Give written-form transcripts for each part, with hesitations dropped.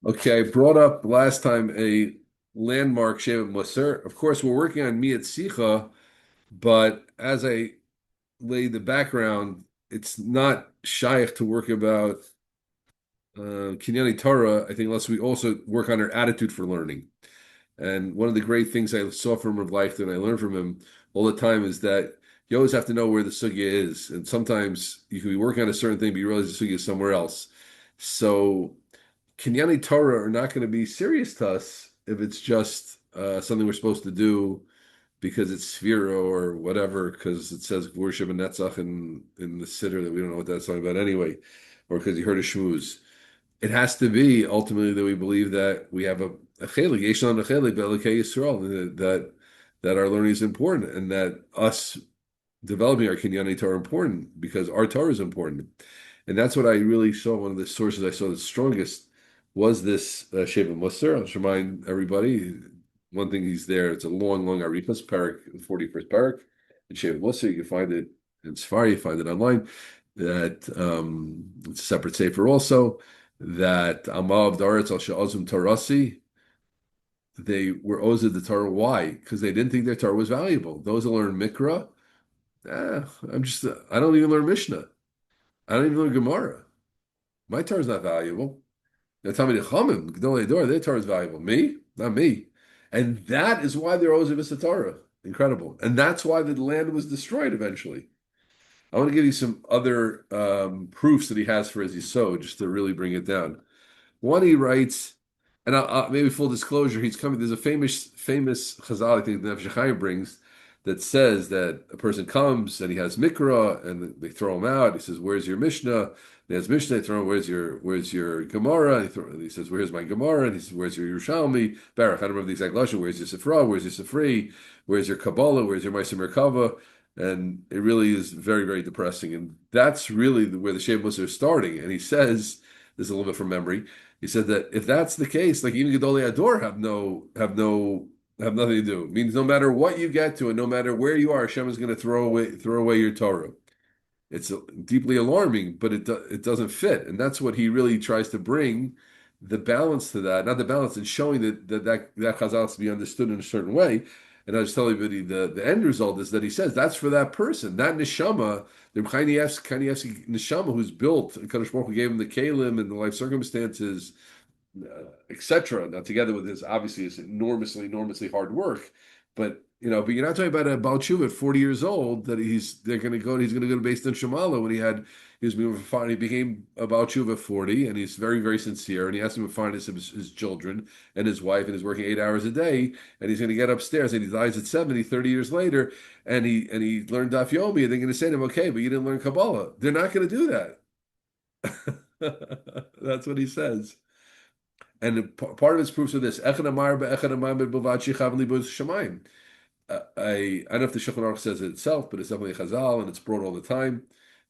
Okay, I brought up last time a landmark Shevet Musar. Of course, we're working on Miyat Sicha, but as I laid the background, it's not shaykh to work about Kinyanei HaTorah, I think, unless we also work on our attitude for learning. And one of the great things I saw from him life that I learned from him all the time is that you always have to know where the sugya is. And sometimes you can be working on a certain thing, but you realize the sugya is somewhere else. So Kinyanei Torah are not going to be serious to us if it's just something we're supposed to do because it's Sphira or whatever, because it says worship and Netzach in the Siddur that we don't know what that's talking about anyway, or because you heard a shmooze. It has to be ultimately that we believe that we have a chelik, yesh lanu chelik be'elokei Yisrael, that our learning is important and that us developing our Kinyanei Torah important because our Torah is important. And that's what I really saw. One of the sources I saw the strongest was this Sheva Musar. I'll just remind everybody, one thing he's there, it's a long, long Arichas, parak, the 41st parak. In Sheva Musar, you can find it in Safari, you find it online. That it's a separate sefer also. That Amav Daretz al Sha'azum Tarasi, they were ozed the Torah. Why? Because they didn't think their Torah was valuable. Those that learn Mikra, I don't even learn Mishnah. I don't even learn Gemara. My Torah is not valuable. Now tell me the Chachamim, Gedolei Dor, their Torah is valuable. Me? Not me. And that is why they're Ozavis Torah. Incredible. And that's why the land was destroyed eventually. I want to give you some other proofs that he has for his Yisod, just to really bring it down. One, he writes, and maybe full disclosure, he's coming. There's a famous Chazal I think the Nefesh Chaim brings that says that a person comes and he has Mikra and they throw him out. He says, "Where's your Mishnah?" And he has Mishnah. They throw him, "Where's your Gemara?" And he says, "Where's my Gemara?" And he says, "Where's your Yerushalmi?" Baruch, I don't remember the exact lashon. Where's your Sifra? Where's your Sifri? Where's your Kabbalah? Where's your Ma'aser Merkava? And it really is very, very depressing. And that's really where the Shem Musar is starting. And he says, this is a little bit from memory. He said that if that's the case, like even Gedolei Ador have nothing to do. It means no matter what you get to, and no matter where you are, Hashem is going to throw away your Torah. It's deeply alarming, but it doesn't fit, and that's what he really tries to bring the balance to that. Not the balance in showing that Chazal has to be understood in a certain way. And I was telling everybody the end result is that he says that's for that person, that neshama, the Kanievsky neshama who's built. Kadosh Baruch Hu gave him the kalim and the life circumstances, etc. Now, together with his obviously his enormously hard work, but but you're not talking about a Baal Tshuva at 40 years old that he's going to go to based in Shamala when he was moving for he became a Baal Tshuva at 40 and he's very, very sincere and he asked him to find his children and his wife and he's working 8 hours a day and he's going to get upstairs and he dies at 70, 30 years later and he learned Daf Yomi and they're going to say to him, okay, but you didn't learn Kabbalah. They're not going to do that. That's what he says. And part of his proofs are this: Echad Amar be'Echad Amar be'Bavad Shichav Libuz Shemaim. I don't know if the Shulchan Aruch says it itself, but it's definitely a Chazal, and it's brought all the time.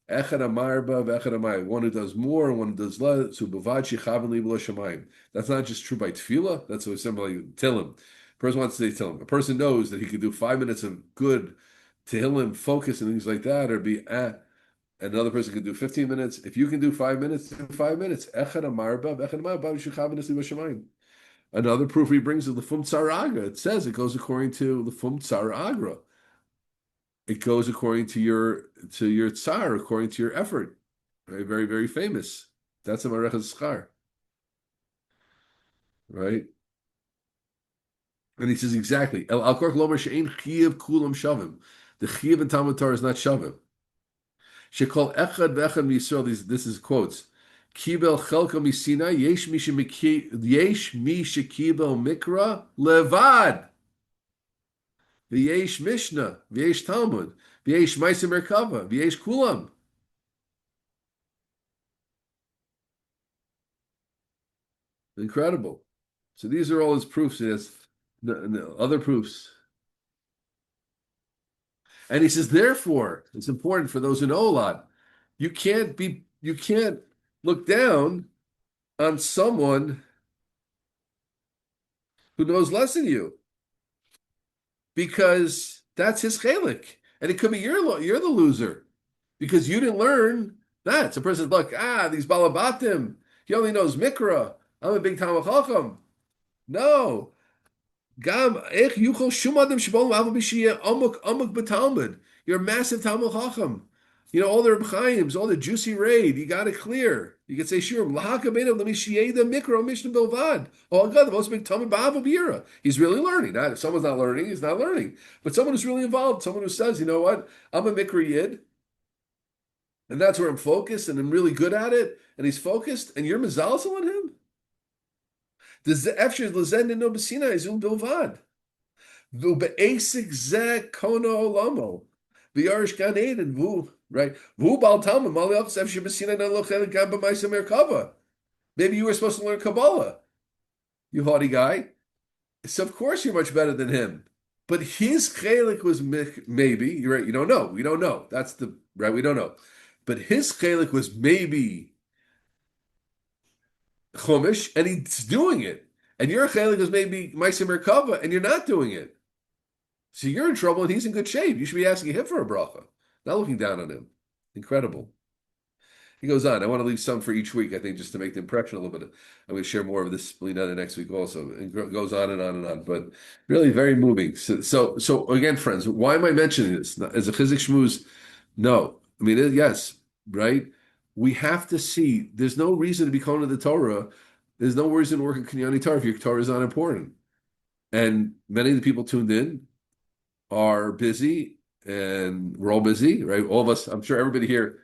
Echad Amar be'Echad Amar. One who does more, and one who does less. So Bavad Shichav Libuz Shemaim. That's not just true by Tefillah. That's what somebody Tillim. A person wants to say Tillim. A person knows that he could do 5 minutes of good Tehillim, focus, and things like that, or be another person can do 15 minutes. If you can do 5 minutes, do 5 minutes. Another proof he brings is Lefum Tzaragra. It says it goes according to Lefum Tzaragra. It goes according to your tsar, according to your effort. Very, very, very famous. That's a Marechas Schar. Right? And he says exactly. El Alkork Lomer She'ein Chiyav Kulam Shavim. The Chiyav in Talmud Torah is not Shavim. Shekol echad ve'echad miyisrael. This is quotes. Kibel chelka misina yesh mi shekibel mikra levad v'yesh mishnah v'yesh talmud v'yesh ma'aser merkava v'yesh kulam. Incredible. So these are all his proofs. He has other proofs. And he says, therefore, it's important for those who know a lot. You can't look down on someone who knows less than you because that's his chelik. And it could be you're the loser because you didn't learn that. So a person, look, these balabatim, he only knows mikra. I'm a big Talmud Chacham. No. Gam ech yuchol shum adam shebol ma'avu b'shiyah amuk b'talmud. You're a massive Talmud Chacham. All the Reb Chaims, all the juicy raid, you got it clear. You could say, sure, lahaka beinam l'mishiyeda mikro mishnah bilvad. Oh God, the most big Talmud ba'avu b'yira. He's really learning. If someone's not learning, he's not learning. But someone who's really involved, someone who says, you know what, I'm a mikra yid, and that's where I'm focused, and I'm really good at it, and he's focused, and you're mezalzel on him. Does the efshir lezen no b'sina izul bilvad? V'be'esik zeh kono olamo. V'yarish gan eden vu. Right? Maybe you were supposed to learn Kabbalah, you haughty guy. So of course you're much better than him. But his chelik was maybe, you're right, you don't know. We don't know. That's the right, we don't know. But his chelik was maybe Chumash, and he's doing it. And your chelik was maybe Ma'aseh Merkava, and you're not doing it. So you're in trouble and he's in good shape. You should be asking him for a bracha, not looking down on him. Incredible. He goes on. I want to leave some for each week, I think, just to make the impression a little bit. I'm going to share more of this next week also. It goes on and on and on. But really very moving. So again, friends, why am I mentioning this? As a chizik shmooze? No. I mean, yes, right? We have to see, there's no reason to be calling to the Torah. There's no reason to work in Kinyanei HaTorah if your Torah is not important. And many of the people tuned in are busy, and we're all busy, right? All of us, I'm sure everybody here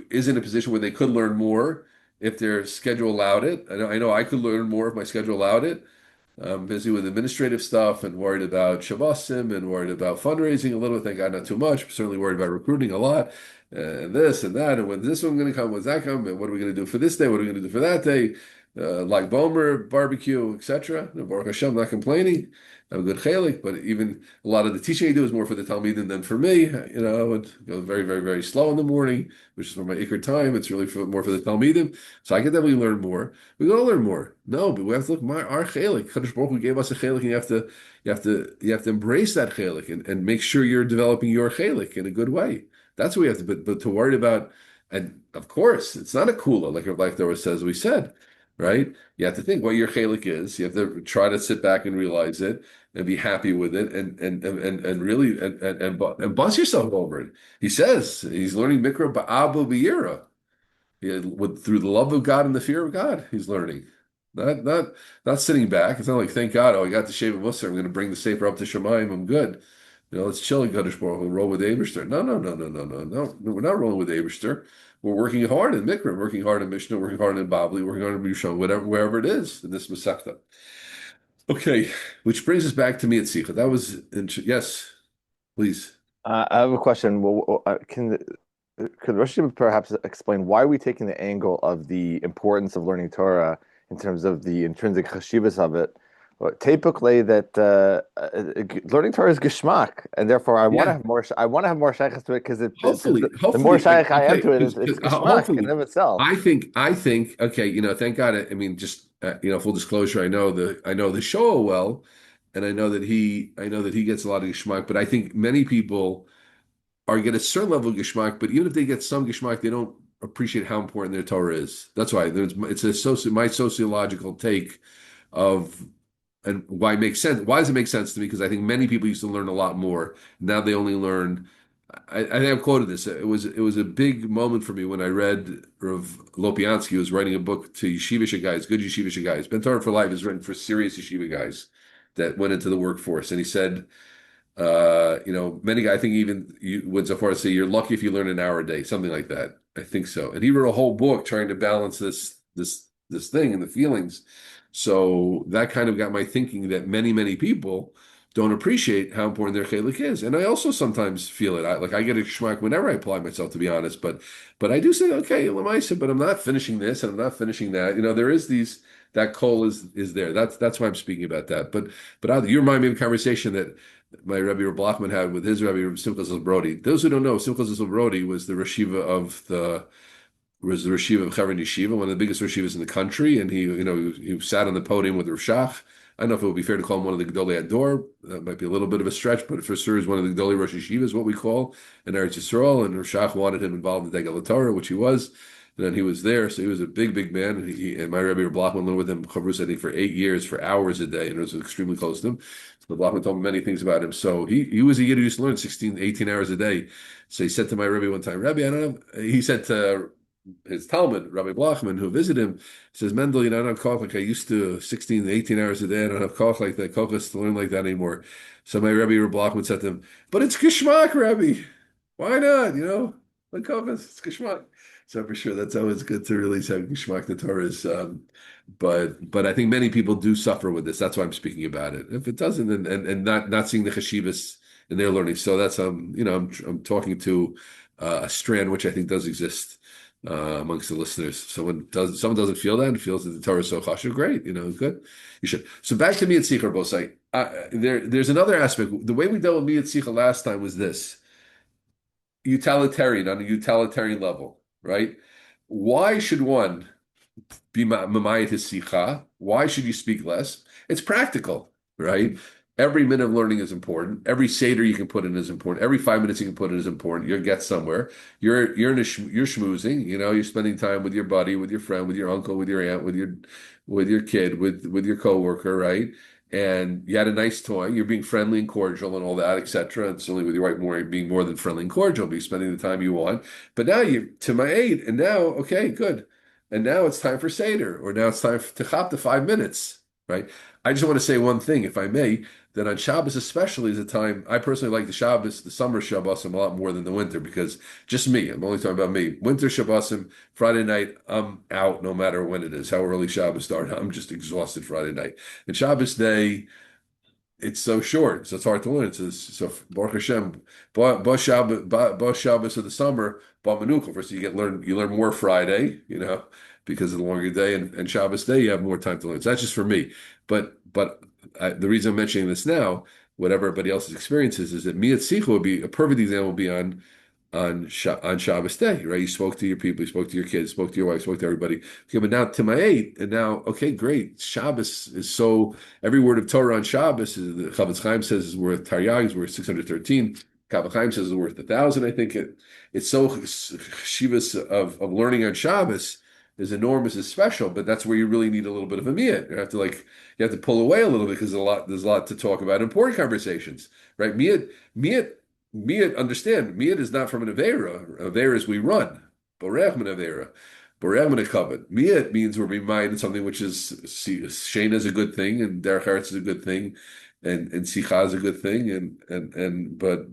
is in a position where they could learn more if their schedule allowed it. I know I could learn more if my schedule allowed it. I'm busy with administrative stuff and worried about Shabbosim and worried about fundraising a little bit. Thank God, not too much. Certainly worried about recruiting a lot, and this and that. And when's this one going to come? When's that come? And what are we going to do for this day? What are we going to do for that day? Like Bomer, barbecue, etc. Baruch Hashem, not complaining. I'm a good chelik, but even a lot of the teaching I do is more for the Talmidim than for me. It goes very, very, very slow in the morning, which is for my Iker time. It's really more for the Talmidim. So I can definitely learn more. We gotta learn more. No, but we have to look our chelik. Kadosh Baruch Hu gave us a chelik, and you have to embrace that chelik and make sure you're developing your chelik in a good way. That's what we have to. But to worry about, and of course, it's not a kula like there says. We said. Right? You have to think what your chelik is. You have to try to sit back and realize it and be happy with it and really and bust yourself over it. He says he's learning mikra ba'abu b'yira. Through the love of God and the fear of God, he's learning. Not sitting back. It's not like, thank God, I got to shave a mussar. I'm going to bring the sefer up to Shemayim. I'm good. Let's chill in Kadosh Baruch Hu, roll with Eberster. No. We're not rolling with Eberster. We're working hard in Mikra, working hard in Mishnah, working hard in Babli, working hard in Rishon, wherever it is in this Masechta. Okay, which brings us back to me at Sikha. That was yes, please. I have a question. Well, could Rashi perhaps explain why are we taking the angle of the importance of learning Torah in terms of the intrinsic chashivas of it? Typically, that learning Torah is geschmack, and therefore I want to have more. I want to have more shaykhs to it because hopefully, the more shaykh I am to it, it's geschmack in of itself. I think. Okay, thank God. I mean, just full disclosure. I know the show well, and I know that he gets a lot of geschmack. But I think many people get a certain level of geschmack. But even if they get some geschmack, they don't appreciate how important their Torah is. That's why it's my sociological take of. And why it makes sense? Why does it make sense to me? Because I think many people used to learn a lot more. Now they only learn. I think I've quoted this. It was a big moment for me when I read Rav Lopiansky, who was writing a book to yeshivish guys, good yeshivish guys. Ben Torah for Life is written for serious yeshiva guys that went into the workforce. And he said, many guys, I think even you went so far as to say, you're lucky if you learn an hour a day, something like that. I think so. And he wrote a whole book trying to balance this thing and the feelings. So that kind of got my thinking that many people don't appreciate how important their chelik is, and I also sometimes feel it. I get a schmuck whenever I apply myself, to be honest. But I do say, okay, lemaisa, but I'm not finishing this and I'm not finishing that. There is that call is there. That's why I'm speaking about that. But you remind me of a conversation that my Rabbi Blachman had with his Rabbi Simcha Brody. Those who don't know, Simcha Brody was the Rashiva of Chevron Yeshiva, one of the biggest yeshivas in the country, and he sat on the podium with Rashach. I don't know if it would be fair to call him one of the Gedolei Ador. That might be a little bit of a stretch, but for sure he's one of the Gedolei Rosh Yeshivas, what we call in Eretz Yisrael, and Rashach wanted him involved in Degel Torah, which he was. And then he was there, so he was a big, big man. And my Rebbe Blockman lived with him, Chavrus, I think, for 8 years, for hours a day, and it was extremely close to him. So the Blockman told me many things about him. So he was a Yid who used to learn 16, 18 hours a day. So he said to my Rebbe one time, Rebbe, I don't have, he said to his Talmud, Rabbi Blockman, who visited him, says, Mendel, I don't have koch like I used to, 16, 18 hours a day. I don't have koch like that, kochas to learn like that anymore. So my Rebbe Blockman said to him, but it's Geschmack, Rebbe. Why not? Like kochas, it's Geschmack. So for sure, that's always good to release how Geschmack the Torah is. But I think many people do suffer with this. That's why I'm speaking about it. If it doesn't, and not seeing the chashivas in their learning, so that's I'm talking to a strand which I think does exist amongst the listeners. Someone doesn't feel that and feels that the Torah is so chashuv, great, good. You should. So back to Miyat Sicha, Bosai. There's another aspect. The way we dealt with Miyat Sicha last time was this: utilitarian, on a utilitarian level, right? Why should one be mamayit his sicha? Why should you speak less? It's practical, right? Every minute of learning is important. Every seder you can put in is important. Every 5 minutes you can put in is important. You'll get somewhere. You're schmoozing. You're spending time with your buddy, with your friend, with your uncle, with your aunt, with your kid, with your coworker, right? And you had a nice toy. You're being friendly and cordial and all that, etc. And certainly with your wife, being more than friendly and cordial, be spending the time you want. But now you to my aid, and now okay, good. And now it's time for Seder, or now it's time to chop the 5 minutes, right? I just want to say one thing, if I may, that on Shabbos especially is a time, I personally like the Shabbos, the summer Shabbosim a lot more than the winter, because just me, I'm only talking about me. Winter Shabbosim, Friday night, I'm out no matter when it is, how early Shabbos start. I'm just exhausted Friday night. And Shabbos day, it's so short, so it's hard to learn. So Baruch Hashem, Ba Shabbos of the summer, Ba Menucha. First, you learn more Friday, because of the longer day, and Shabbos day you have more time to learn. So that's just for me. But the reason I'm mentioning this now, whatever everybody else's experiences, is that Miyat Sicha would be a perfect example. Would be on Shabbos day, right? You spoke to your people, you spoke to your kids, spoke to your wife, spoke to everybody. Okay, but now to my eight, and now, okay, great. Shabbos is so, every word of Torah on Shabbos, is the Chavetz Chaim says is worth, Taryag is worth 613. Kabbalah Chaim says is worth 1,000. I think it's so, Shivas of learning on Shabbos is enormous, is special, but that's where you really need a little bit of a miyat. You have to pull away a little bit, because there's a lot to talk about. Important conversations, right? Miyat, understand, miyat is not from an Avera. Avera is we run. Borech min Avera. Borech min a covet. Miyat means we're reminded something which is, Shena is a good thing, and Derech Eretz is a good thing, and Sicha is a good thing, but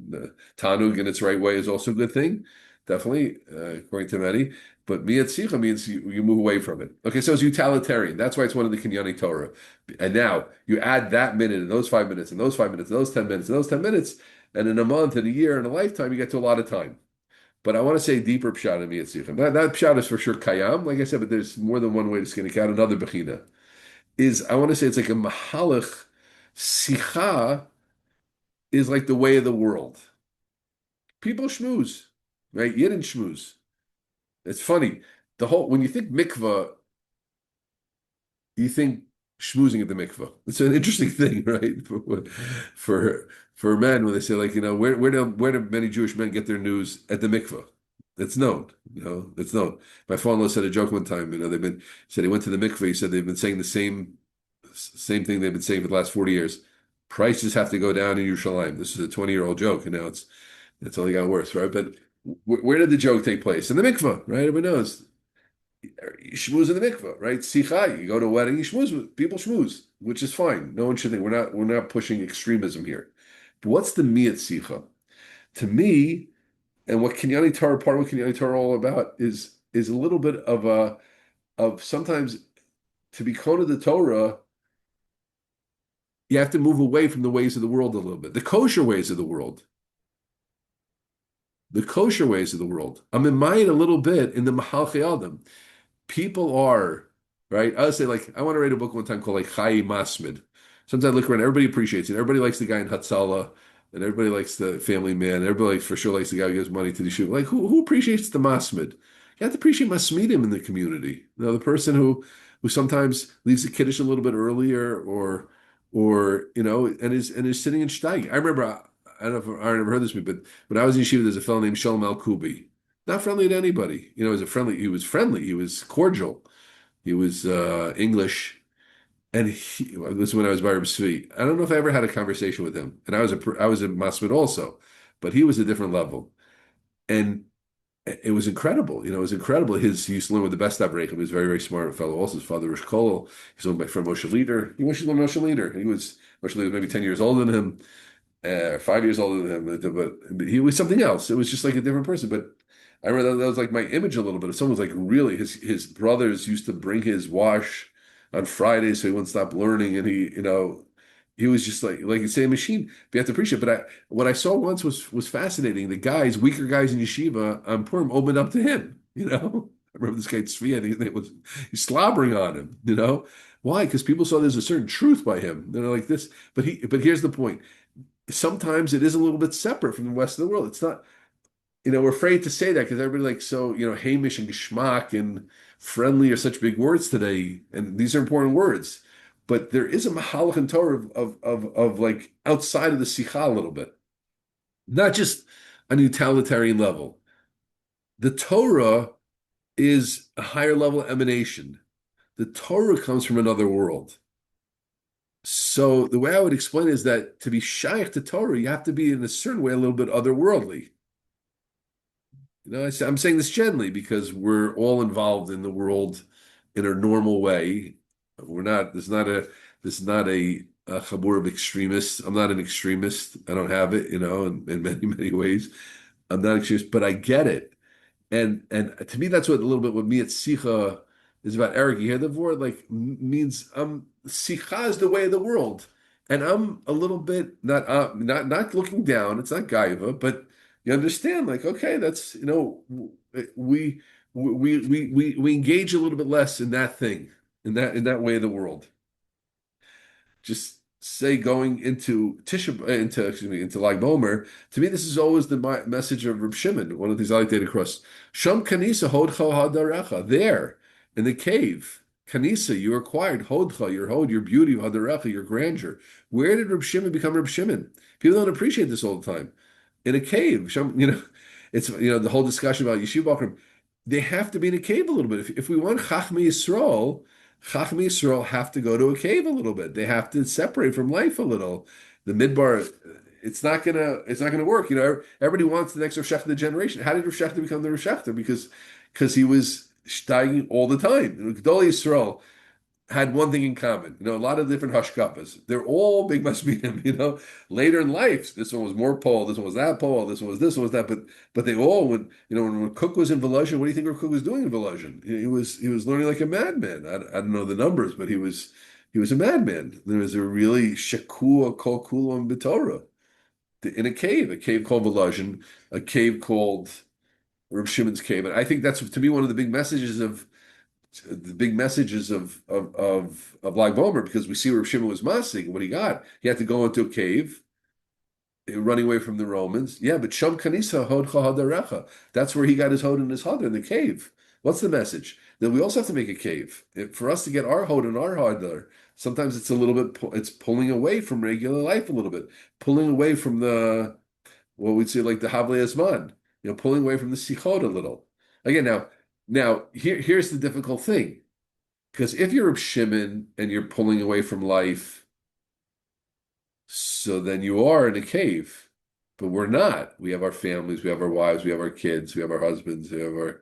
Tanug in its right way is also a good thing, definitely, according to many. But Miyat Sicha means you move away from it. Okay, so it's utilitarian. That's why it's one of the Kinyanei HaTorah. And now you add that minute and those 5 minutes and those 5 minutes and those 10 minutes and those 10 minutes, and in a month, in a year, in a lifetime, you get to a lot of time. But I want to say deeper pshat in Miyat Sicha. That pshat is for sure kayam, like I said, but there's more than one way to skin a cat. Another bechina is, I want to say it's like a mahalach. Sicha is like the way of the world. People schmooze, right? Yidden schmooze. It's funny. When you think mikvah, you think schmoozing at the mikvah. It's an interesting thing, right? For men, when they say, like, where do many Jewish men get their news? At the mikvah. It's known, it's known. My father-in-law said a joke one time, said he went to the mikvah, he said they've been saying the same thing they've been saying for the last 40 years. Prices have to go down in Yerushalayim. This is a 20-year-old joke, and now it's only got worse, right? But where did the joke take place? In the mikvah, right? Everyone knows. You schmooze in the mikvah, right? Sicha, you go to a wedding, you schmooze, people schmooze, which is fine. No one should think we're not pushing extremism here. But what's the miyat sicha? To me, and what Kinyanei HaTorah, part of what Kinyanei HaTorah all about is a little bit of sometimes to be kona the Torah, you have to move away from the ways of the world a little bit, the kosher ways of the world. The kosher ways of the world. I'm in mind a little bit in the Mahalchei Adam. People are, right? I would say, like, I want to write a book one time called like Chai Masmid. Sometimes I look around, everybody appreciates it. Everybody likes the guy in Hatzalah, and everybody likes the family man. Everybody for sure likes the guy who gives money to the shul. Like, who appreciates the Masmid? You have to appreciate Masmidim in the community. The person who sometimes leaves the kiddush a little bit earlier, or and is sitting in shtag. I remember, I don't know if I ever heard this, but when I was in yeshiva, there's a fellow named Shalom Al Kubi. not friendly to anybody. You know, he was friendly, he was cordial, he was English. And this is when I was by Rabbi Tzvi. I don't know if I ever had a conversation with him. And I was a Masmid also, but he was a different level. And it was incredible. You know, it was incredible. He used to learn with the best Avrechim. He was a very, very smart fellow. Also, his father was Kol. He's owned by friend Moshe Leader. He was Moshe Leader. Moshe Leader was maybe 10 years older than him, 5 years older than him. But he was something else. It was just like a different person. But I remember that was like my image a little bit. If someone was like really, his brothers used to bring his wash on Fridays so he wouldn't stop learning. And he was just like you say, a machine. But you have to appreciate it. But what I saw once was fascinating. The guys, weaker guys in yeshiva on Purim opened up to him. You know, I remember this guy Tzvi. I think he's slobbering on him. You know, why? Because people saw there's a certain truth by him. They're like this. But here's the point. Sometimes it is a little bit separate from the rest of the world. It's not. You know, we're afraid to say that because everybody like so. You know, Hamish and Geschmack and friendly are such big words today, and these are important words. But there is a mahalach in Torah of like outside of the sikha a little bit, not just on a utilitarian level. The Torah is a higher level emanation. The Torah comes from another world. So the way I would explain it is that to be shaykh to Torah, you have to be in a certain way a little bit otherworldly. You know, I'm saying this gently because we're all involved in the world in a normal way. We're not. There's not a chabur of extremists. I'm not an extremist. I don't have it. You know, in many many ways, I'm not an extremist, but I get it. And to me, that's what a little bit what me at Sicha is about. Eric, you hear the word like means Sicha is the way of the world, and I'm a little bit not looking down. It's not gaiva, but you understand, like okay, that's we we engage a little bit less in that thing in that way of the world. Just say going into into Lag Bomer. To me, this is always the message of Reb Shimon. One of these I like to across. Sham kanisa hodcha hadarecha. There in the cave, kanisa, you acquired hodcha, your beauty, hadarecha, your grandeur. Where did Reb Shimon become Reb Shimon? People don't appreciate this all the time. In a cave, it's the whole discussion about yeshiva bakrim. They have to be in a cave a little bit. If we want Chachmei Yisrael, Chachmei Yisrael have to go to a cave a little bit. They have to separate from life a little. The midbar, it's not gonna work. You know, everybody wants the next Rosh Hashanah generation. How did Rosh Hashanah become the Rosh Hashanah? Because he was steiging all the time. Gdolei Yisrael had one thing in common. You know, a lot of different hashkapas. They're all big masminim. You know, later in life, this one was more pole, this one was that pole, this one was this, one was that. But they all when Cook was in Volozhin, what do you think Cook was doing in Volozhin? He was learning like a madman. I don't know the numbers, but he was a madman. There was a really shakua kol kulam b'Torah in a cave called Volozhin, a cave called Reb Shimon's cave, and I think that's to me one of the big messages of Lag Bomer, because we see where Shimon was masig what he got. He had to go into a cave, running away from the Romans. Yeah, but Sham Kanisa Hod Hadarecha. That's where he got his Hod and his Hod in the cave. What's the message? That we also have to make a cave. For us to get our Hod and our Hadar, sometimes it's a little bit, it's pulling away from regular life a little bit, pulling away from what we'd say like the Havle Asman, pulling away from the Sichot a little. Again, now, here's the difficult thing, because if you're Reb Shimon and you're pulling away from life, so then you are in a cave, but we're not. We have our families, we have our wives, we have our kids, we have our husbands, we have our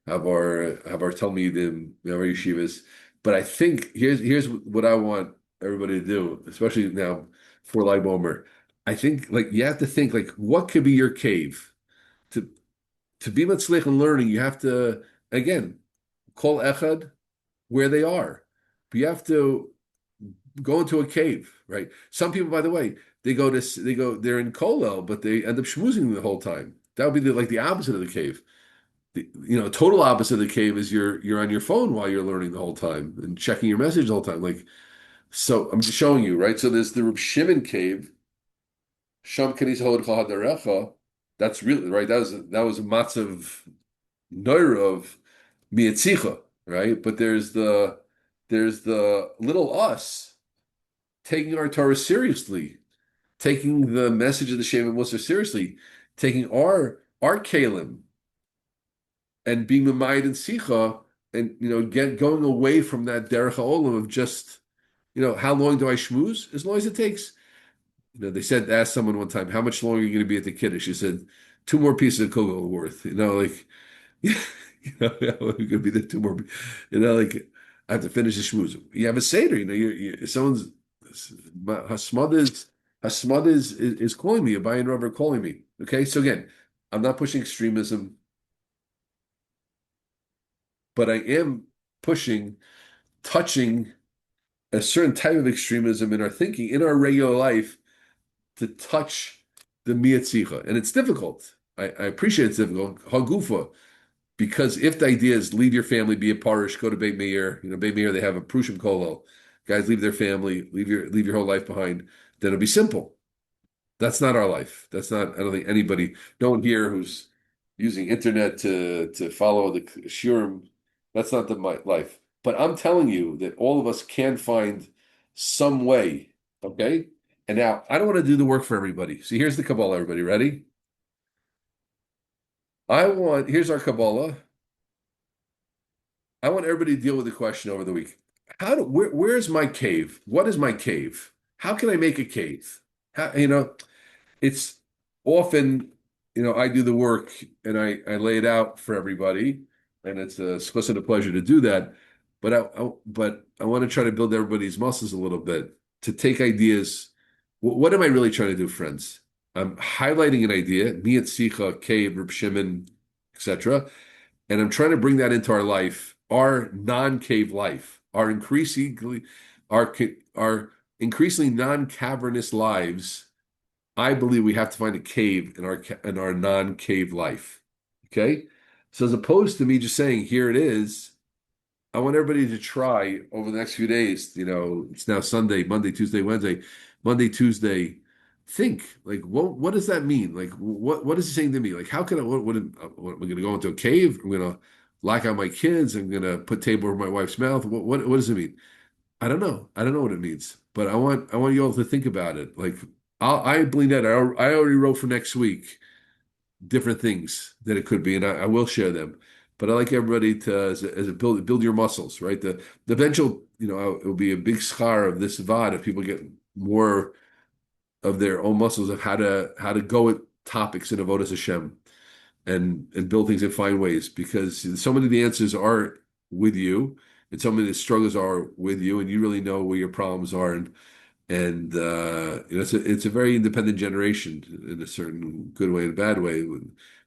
talmidim, we have our yeshivas. But I think here's what I want everybody to do, especially now for Lag Bomer. I think like you have to think like what could be your cave to be matzlich and learning. You have to again call echad where they are, but you have to go into a cave, right? Some people, by the way, they're in kollel, but they end up schmoozing the whole time. That would be like the opposite of the cave. Total opposite of the cave is you're on your phone while you're learning the whole time and checking your message the whole time. Like, so I'm just showing you, right? So there's the Reb Shimon cave, Sham Kanis Hod Hadarecha. That's really right. That was a matzav noira of mietzicha, right? But there's the little us taking our Torah seriously, taking the message of the Shema Musar seriously, taking our kalim and being Mamayit and Sicha, and going away from that derech ha'olam of just, how long do I schmooze? As long as it takes. They asked someone one time, how much longer are you going to be at the Kiddush? She said, two more pieces of kugel worth. Like, it could be the two more. Like, I have to finish the schmooze. You have a seder. Someone's Hasmad is calling me. A Abaye and Rav are calling me. Okay, so again, I'm not pushing extremism, but I am touching a certain type of extremism in our thinking, in our regular life, to touch the miyatzicha. And it's difficult. I appreciate it's difficult. Hagufa, because if the idea is leave your family, be a parish, go to Beit Meir, Beit Meir, they have a prushim kolel. Guys, leave their family, leave your whole life behind. Then it'll be simple. That's not our life. That's not. I don't think anybody, no one here who's using internet to follow the shiurim. That's not the life. But I'm telling you that all of us can find some way. Okay. And now I don't want to do the work for everybody. So here's the Kabbalah. Everybody ready? Here's our Kabbalah. I want everybody to deal with the question over the week. Where's my cave? What is my cave? How can I make a cave? It's often, I do the work and I lay it out for everybody, and it's a explicit pleasure to do that. But I want to try to build everybody's muscles a little bit to take ideas. What am I really trying to do, friends? I'm highlighting an idea, Miyat Sicha, Cave, Reb Shimon, etc., and I'm trying to bring that into our life, our non-cave life, our increasingly non-cavernous lives. I believe we have to find a cave in our non-cave life. Okay? So as opposed to me just saying, here it is, I want everybody to try over the next few days. It's now Sunday, Monday, Tuesday, Wednesday, Monday, Tuesday. Think like, what does that mean? Like, what is he saying to me? Like, how can I? What am I going to go into a cave? I'm going to lock out my kids. I'm going to put tape over my wife's mouth. What does it mean? I don't know. I don't know what it means. But I want you all to think about it. Like, I believe that I already wrote for next week different things that it could be, and I will share them. But I like everybody to as a build your muscles, right? The eventual, it will be a big schar of this Vaad if people get more of their own muscles of how to go at topics in Avodas Hashem and build things and find ways, because so many of the answers are with you, and so many of the struggles are with you, and you really know where your problems are, and it's a very independent generation in a certain good way and bad way.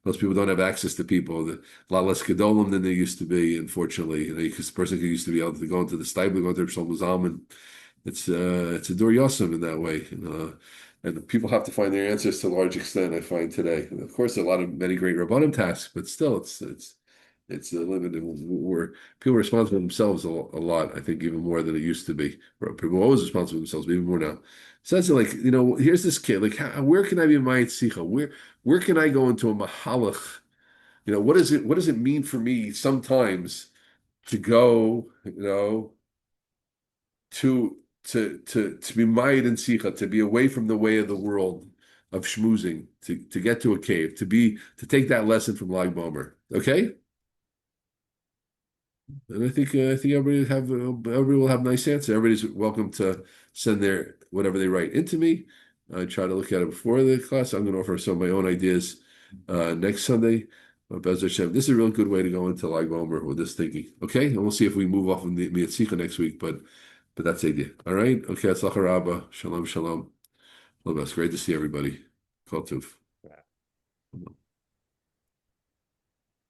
Most people don't have access to people. A lot less gedolim than they used to be, unfortunately. Because the person who used to be able to go into the stable, go into Shlomo Zalman. It's a dur yosem in that way. And people have to find their answers to a large extent, I find today. And of course, many great rabbanim tasks, but still, it's a limited where people are responsible for themselves a lot. I think even more than it used to be. People are always responsible for themselves, but even more now. So that's like, here's this kid. Like, where can I be in my tzicha? Where can I go into a mahalach? What does it mean for me sometimes to go, to be ma'id and sicha, to be away from the way of the world of schmoozing, to get to a cave, to take that lesson from Lag Bomer. Okay? And I think everybody will have a nice answer. Everybody's welcome to send their whatever they write into me. I try to look at it before the class. I'm going to offer some of my own ideas next Sunday. Bez Hashem. This is a real good way to go into Lag Bomer with this thinking. Okay, and we'll see if we move off of the Miyatzika next week. But that's the idea. All right. Okay. Atzlacha Rabba. Shalom. Shalom. All the best. Great to see everybody. Kol tuv.